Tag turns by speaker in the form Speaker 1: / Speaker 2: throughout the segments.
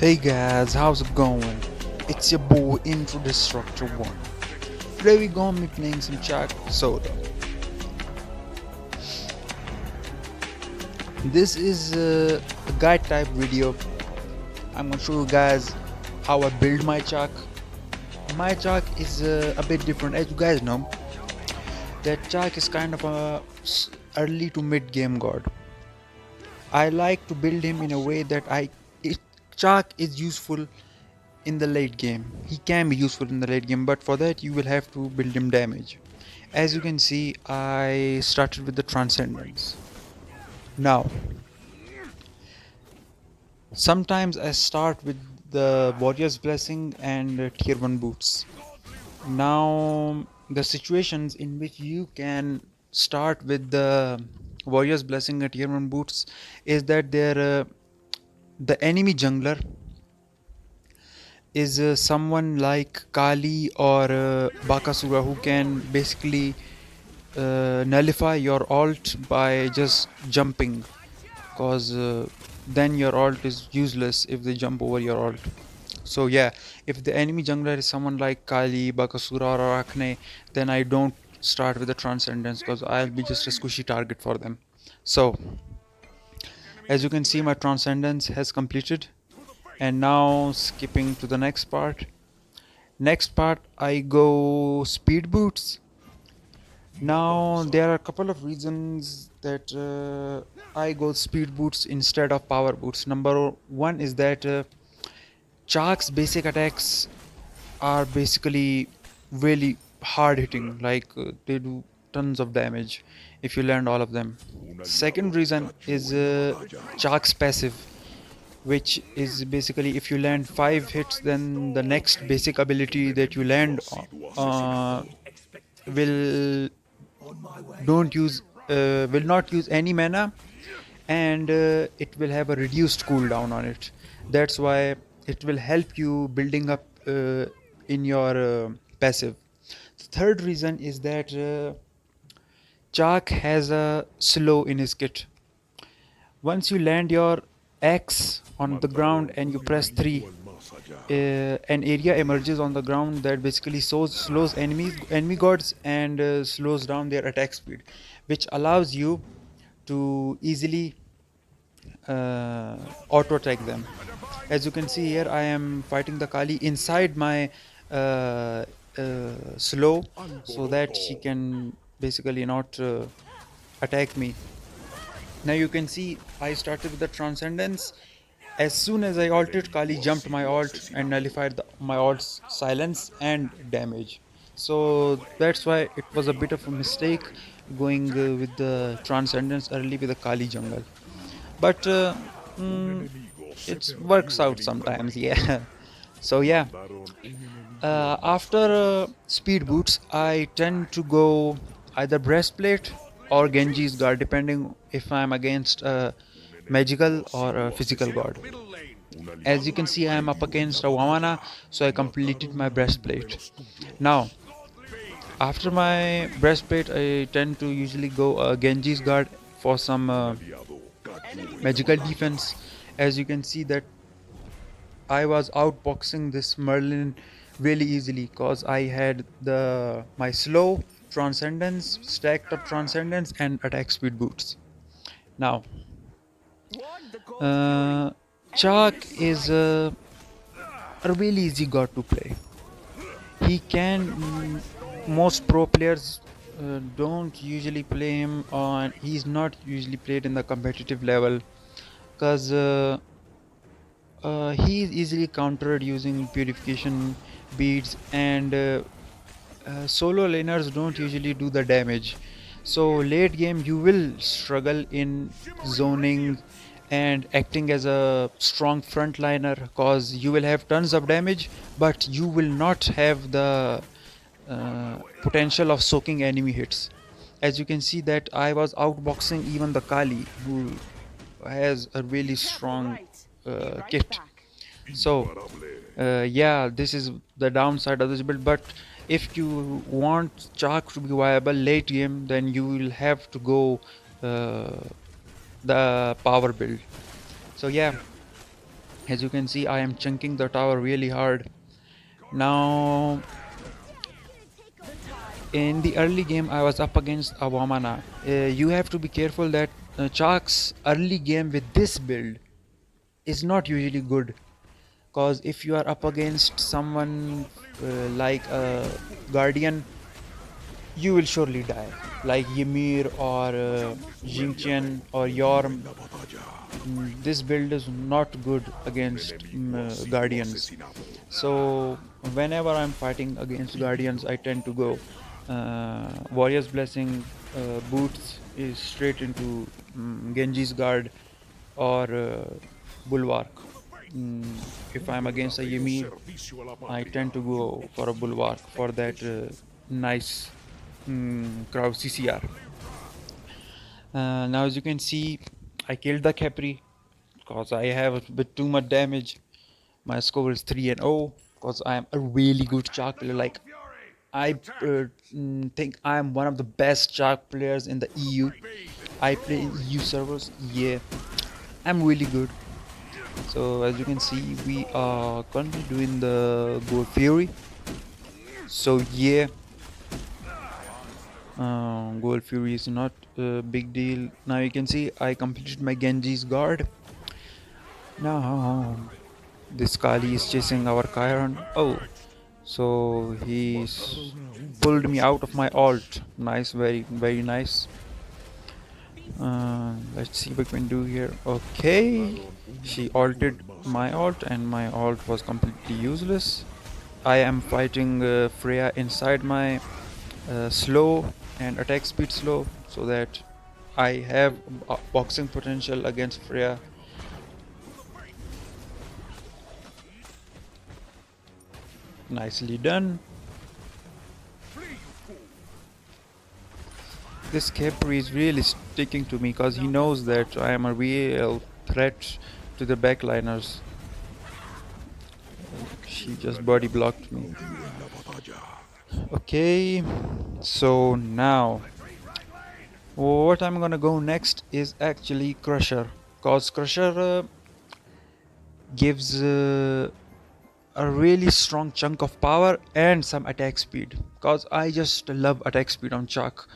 Speaker 1: Hey guys, how's it going? It's your boy Intro Destructor 1. Today we gonna be playing some Chaac Soda. This is a guide type video. I'm gonna show you guys how I build my Chaac. My Chaac is a bit different, as you guys know. That Chaac is kind of a early to mid game god. I like to build him in a way that Chaac is useful in the late game. He can be useful in the late game, but for that you will have to build him damage. As you can see, I started with the Transcendence. Now, sometimes I start with the Warrior's Blessing and Tier 1 boots. Now, the situations in which you can start with the Warrior's Blessing and Tier 1 boots is that the enemy jungler is someone like Kali or Bakasura, who can basically nullify your alt by just jumping, cause then your alt is useless if they jump over your alt. So yeah, if the enemy jungler is someone like Kali, Bakasura or Arachne, then I don't start with the Transcendence, cause I'll be just a squishy target for them. So as you can see, my Transcendence has completed, and now skipping to the next part. Next part, I go speed boots. Now there are a couple of reasons that I go speed boots instead of power boots. Number one is that Chaac's basic attacks are basically really hard hitting, like they do tons of damage if you land all of them. Second reason is Chaac's passive, which is basically if you land 5 hits, then the next basic ability that you land will don't use will not use any mana, and it will have a reduced cooldown on it. That's why it will help you building up in your passive. The third reason is that Chaac has a slow in his kit. Once you land your X on the ground and you press 3, an area emerges on the ground that basically slows enemy gods and slows down their attack speed, which allows you to easily auto attack them. As you can see here, I am fighting the Kali inside my uh, slow, so that she can basically not attack me. Now you can see I started with the Transcendence. As soon as I ulted, Kali jumped my ult and nullified my ult's silence and damage. So that's why it was a bit of a mistake going with the Transcendence early with the Kali jungle. But it works out sometimes, yeah. So yeah, after speed boots, I tend to go either breastplate or Genji's guard, depending if I'm against a magical or a physical god. As you can see, I am up against a Wamana, so I completed my breastplate. Now, after my breastplate, I tend to usually go Genji's guard for some magical defense. As you can see that I was outboxing this Merlin really easily because I had my slow transcendence, stacked up transcendence, and attack speed boots. Now, uh, Chaac is a really easy god to play. He can. Most pro players don't usually play him on. He's not usually played in the competitive level because he is easily countered using purification beads, and solo laners don't usually do the damage. So late game you will struggle in zoning and acting as a strong frontliner, cause you will have tons of damage, but you will not have the potential of soaking enemy hits. As you can see that I was outboxing even the Kali, who has a really strong kit. So yeah, this is the downside of this build, but if you want Chaac to be viable late game, then you will have to go uh, the power build. So yeah, As you can see, I am chunking the tower really hard. Now, in the early game, I was up against a Wamana. You have to be careful that Chaac's early game with this build is not usually good. Because if you are up against someone like a Guardian, you will surely die. Like Ymir or Jingqian or Yorm. This build is not good against Guardians. So whenever I'm fighting against Guardians, I tend to go Warrior's Blessing, Boots is straight into Genji's Guard or Bulwark. Mm, if I'm against a Ymir, I tend to go for a Bulwark for that nice crowd CCR. Now as you can see, I killed the Capri because I have a bit too much damage. My score is 3 and 0 because I am a really good Chaac player. Like I think I am one of the best Chaac players in the EU. I play in EU servers. Yeah, I'm really good. So as you can see, we are currently doing the Gold Fury. So yeah, Gold Fury is not a big deal. Now you can see I completed my Genji's guard. Now this Kali is chasing our Chiron. Oh, so he's pulled me out of my alt. Nice, very nice. Let's see what we can do here. Okay, she alted my alt and my alt was completely useless. I am fighting Freya inside my slow and attack speed slow, so that I have boxing potential against Freya. Nicely done. This Capri is really sticking to me because he knows that I am a real threat to the backliners. She just body blocked me. Okay, so now what I'm gonna go next is actually Crusher, cause Crusher gives a really strong chunk of power and some attack speed, cause I just love attack speed on Chaac.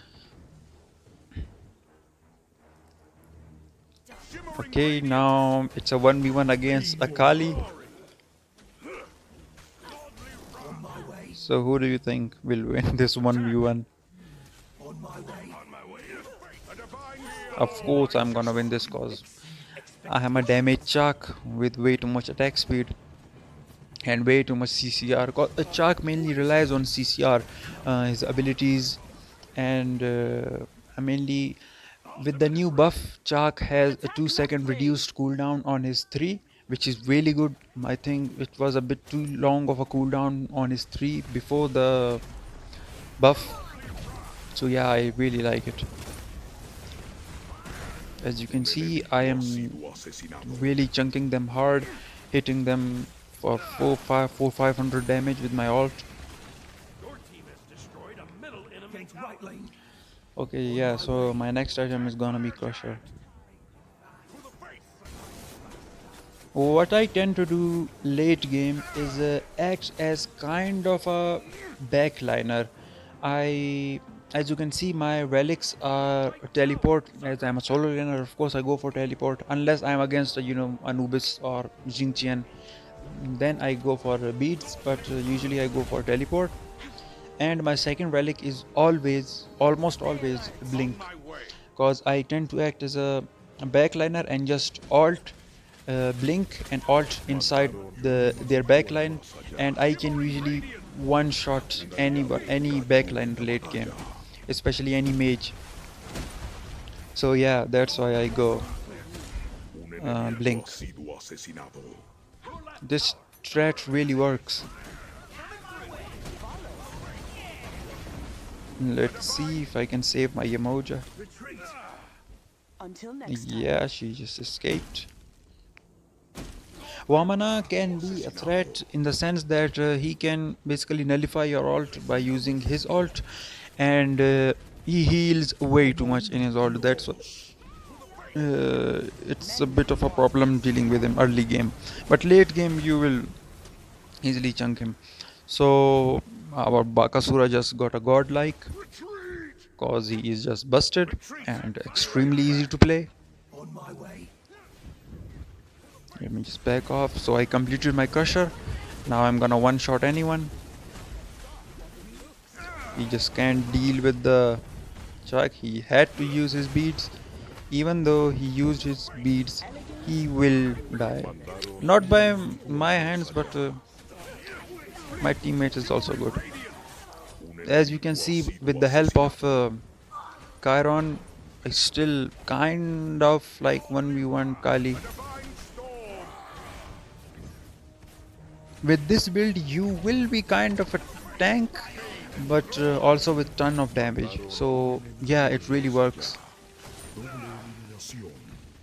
Speaker 1: Okay, now it's a 1v1 against Akali. So who do you think will win this 1v1? Of course I'm gonna win this cause I am a damage Chaac with way too much attack speed and way too much CCR. Cause Chaac mainly relies on CCR, his abilities, and mainly with the new buff, Chaac has a 2-second reduced cooldown on his 3, which is really good. I think it was a bit too long of a cooldown on his 3 before the buff. So yeah, I really like it. As you can see, I am really chunking them hard, hitting them for 500 damage with my ult. Okay, yeah, so my next item is gonna be Crusher. What I tend to do late game is act as kind of a backliner. As you can see, my relics are teleport. As I'm a solo laner, of course I go for teleport. Unless I'm against, Anubis or Jingqian, then I go for beads. But usually I go for teleport. And my second relic is almost always blink, because I tend to act as a backliner and just alt blink and alt inside their backline, and I can usually one shot any backline late game, especially any mage. So yeah, that's why I go blink. This strat really works. Let's see if I can save my Yemoja. Yeah, she just escaped. Vamana can be a threat in the sense that he can basically nullify your ult by using his ult, and he heals way too much in his ult. That's what. it's a bit of a problem dealing with him early game, but late game you will easily chunk him. So our Bakasura just got a godlike cause he is just busted and extremely easy to play. Let me just back off. So I completed my crusher. Now I'm gonna one shot anyone. He just can't deal with the Chaac. He had to use his beads. Even though he used his beads, he will die. Not by my hands, but my teammates is also good. As you can see, with the help of Chiron, I still kind of like 1v1 Kali. With this build, you will be kind of a tank, but also with ton of damage. So yeah, it really works.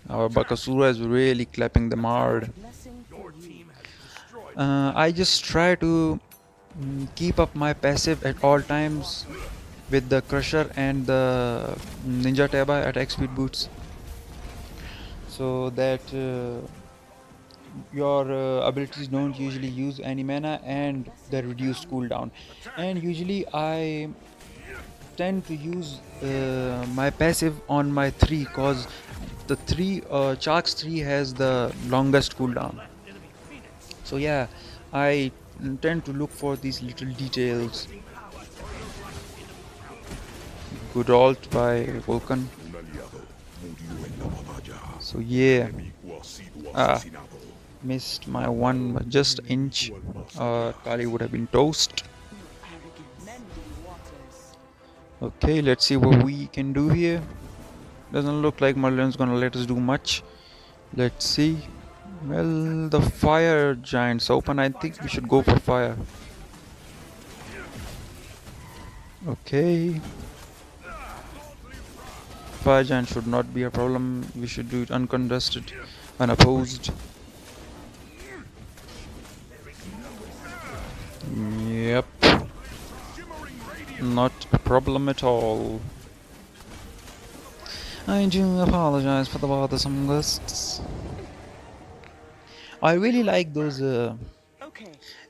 Speaker 1: Our Bakasura is really clapping them hard. I just try to keep up my passive at all times with the Crusher and the Ninja Taba attack speed boots, so that your abilities don't usually use any mana and the reduced cooldown. And usually I tend to use my passive on my 3 cause the 3 Chaac's 3 has the longest cooldown. So yeah, I tend to look for these little details. Good ult by Vulcan. So yeah, ah, missed my one by just inch. Kali would have been toast. Okay, let's see what we can do here. Doesn't look like Merlin's gonna let us do much. Let's see. Well, the fire giant's open. I think we should go for fire. Okay. Fire giant should not be a problem. We should do it uncontested, unopposed. Yep. Not a problem at all. I do apologize for the bothersome lists. I really like those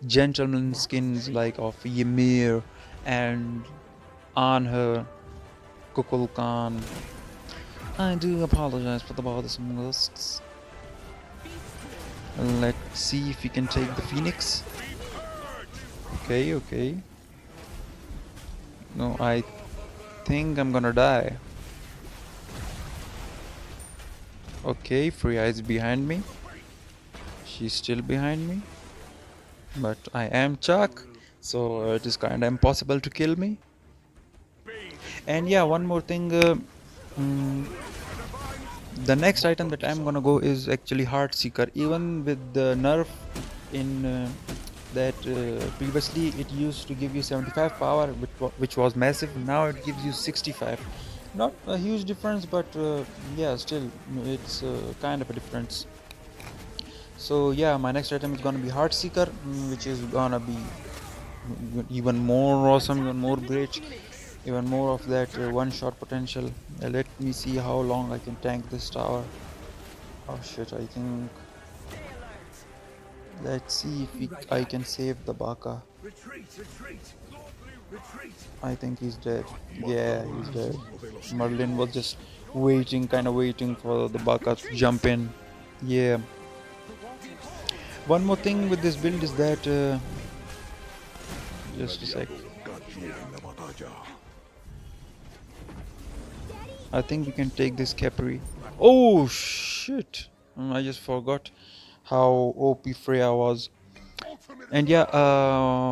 Speaker 1: gentleman skins like of Ymir and Anher, Kukulkan. I do apologize for the bothersome lists. Let's see if we can take the Phoenix. Okay, okay. No, I think I'm gonna die. Okay, Freya is behind me. She's still behind me. But I am Chaac, so it is kinda impossible to kill me. And yeah, one more thing. Mm, the next item that I'm gonna go is actually Heart Seeker. Even with the nerf in that previously it used to give you 75 power, which was massive. Now it gives you 65. Not a huge difference, but yeah, still it's kind of a difference. So yeah, my next item is gonna be Heart Seeker, which is gonna be even more awesome, even more great, even more of that one-shot potential. Let me see how long I can tank this tower. Oh shit, I think. Let's see if I can save the Baka. I think he's dead. Yeah, he's dead. Merlin was just waiting, kind of waiting for the Baka to jump in. Yeah. One more thing with this build is that just a sec. I think we can take this Capri. Oh shit! I just forgot how OP Freya was. And yeah,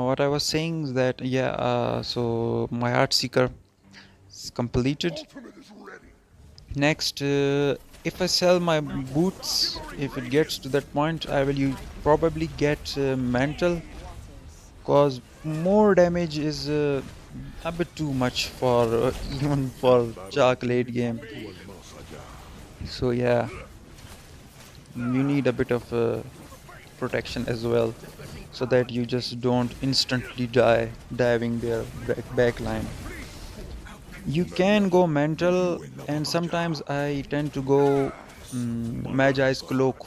Speaker 1: what I was saying is that yeah, so my Heart Seeker is completed. Next, if I sell my boots, if it gets to that point, I will probably get Mantle, cause more damage is a bit too much for even for Chaac late game. So yeah, you need a bit of protection as well, so that you just don't instantly die diving their back line. You can go mental, and sometimes I tend to go Magi's Cloak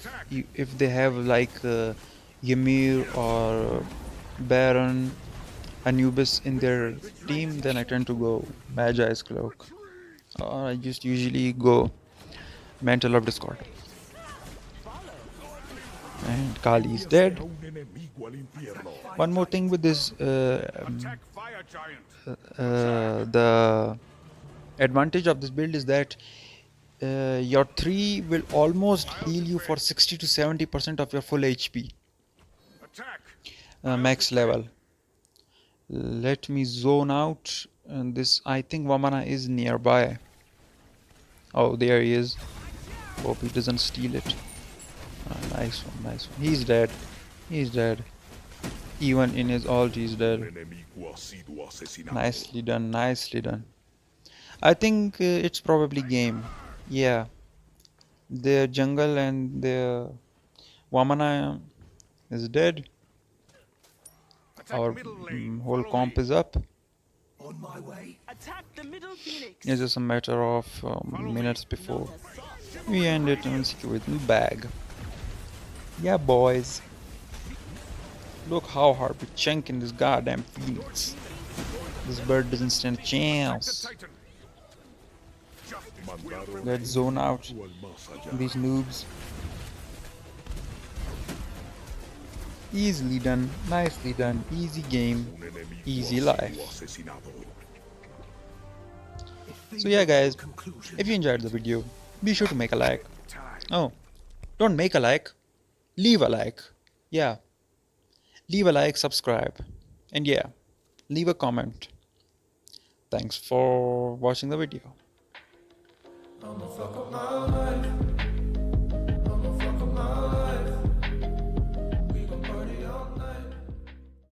Speaker 1: if they have like Ymir or Baron, Anubis in their team, then I tend to go Magi's Cloak. Or I just usually go Mantle of Discord. And Kali is dead. One more thing with this, the advantage of this build is that your 3 will almost heal you for 60 to 70% of your full HP max level. Let me zone out, and this, I think Vamana is nearby. Oh, there he is. Hope he doesn't steal it. Nice one, nice one. He's dead. He's dead. Even in his ult, he's dead. Nicely done, nicely done. I think it's probably game. Yeah, their jungle and their Vamana is dead. Our whole comp is up. It's just a matter of minutes before we end it and secure it in the bag. Yeah, boys. Look how hard we're chunking this goddamn Phoenix. This bird doesn't stand a chance. Let's zone out these noobs. Easily done, nicely done, easy game, easy life. So yeah guys, if you enjoyed the video, be sure to make a like. Oh, don't make a like, leave a like. Yeah, leave a like, subscribe, and yeah, leave a comment. Thanks for watching the video. I'ma fuck up my life.